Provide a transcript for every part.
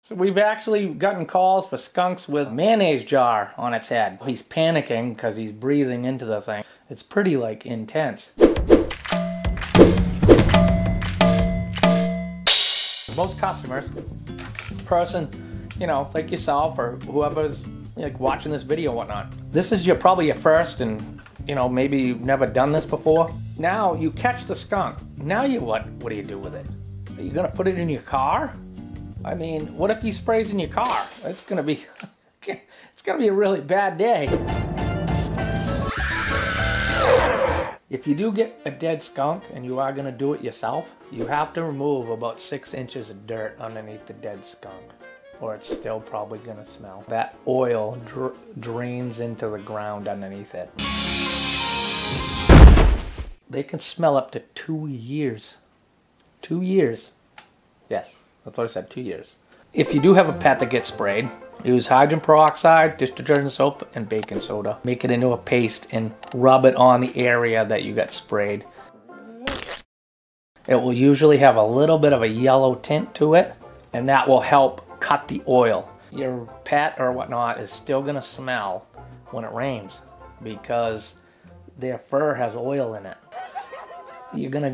So we've actually gotten calls for skunks with a mayonnaise jar on its head. He's panicking because he's breathing into the thing. It's pretty like intense. Most customers, person, you know, like yourself or whoever's like watching this video and whatnot, this is probably your first, and you know, maybe you've never done this before. Now you catch the skunk. Now what do you do with it? Are you gonna put it in your car? I mean, what if he sprays in your car? It's gonna be a really bad day. If you do get a dead skunk and you are gonna do it yourself, you have to remove about 6 inches of dirt underneath the dead skunk, or it's still probably gonna smell. That oil drains into the ground underneath it. They can smell up to 2 years. 2 years. Yes, that's what I said, 2 years. If you do have a pet that gets sprayed, use hydrogen peroxide, dish detergent soap, and baking soda. Make it into a paste and rub it on the area that you got sprayed. It will usually have a little bit of a yellow tint to it, and that will help cut the oil. Your pet or whatnot is still gonna smell when it rains because their fur has oil in it. You're gonna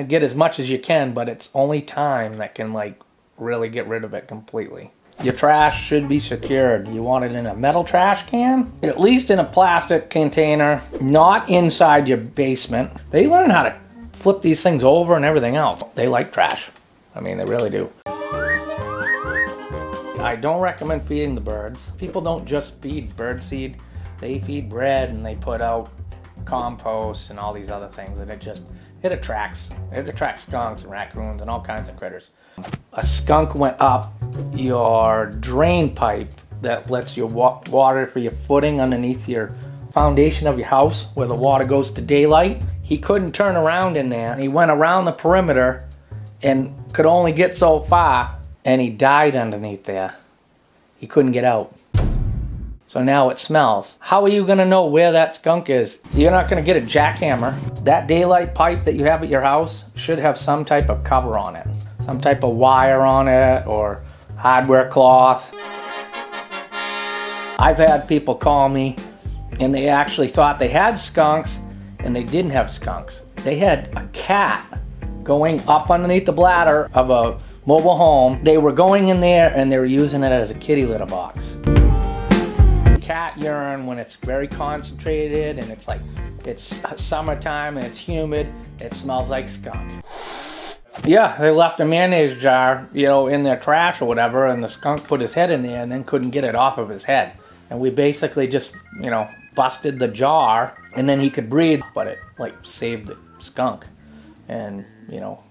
get as much as you can, but it's only time that can like really get rid of it completely. Your trash should be secured. You want it in a metal trash can, at least in a plastic container, not inside your basement. They learn how to flip these things over and everything else. They like trash. I mean, they really do. I don't recommend feeding the birds. People don't just feed bird seed. They feed bread and they put out compost and all these other things, and it attracts skunks and raccoons and all kinds of critters. A skunk went up your drain pipe that lets you water for your footing underneath your foundation of your house where the water goes to daylight. He couldn't turn around in there. He went around the perimeter and could only get so far, and he died underneath there. He couldn't get out. So now it smells. How are you gonna know where that skunk is? You're not gonna get a jackhammer. That daylight pipe that you have at your house should have some type of cover on it. Some type of wire on it or hardware cloth. I've had people call me and they actually thought they had skunks and they didn't have skunks. They had a cat going up underneath the bladder of a mobile home. They were going in there and they were using it as a kitty litter box. Cat urine, when it's very concentrated and it's summertime and it's humid, it smells like skunk. Yeah, they left a mayonnaise jar, you know, in their trash or whatever, and the skunk put his head in there and then couldn't get it off of his head. And we basically just, you know, busted the jar and then he could breathe, but it like saved the skunk. And, you know,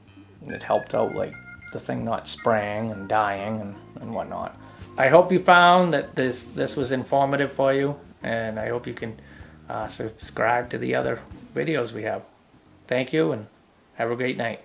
it helped out like the thing not spraying and dying and whatnot. I hope you found that this was informative for you, and I hope you can subscribe to the other videos we have. Thank you, and have a great night.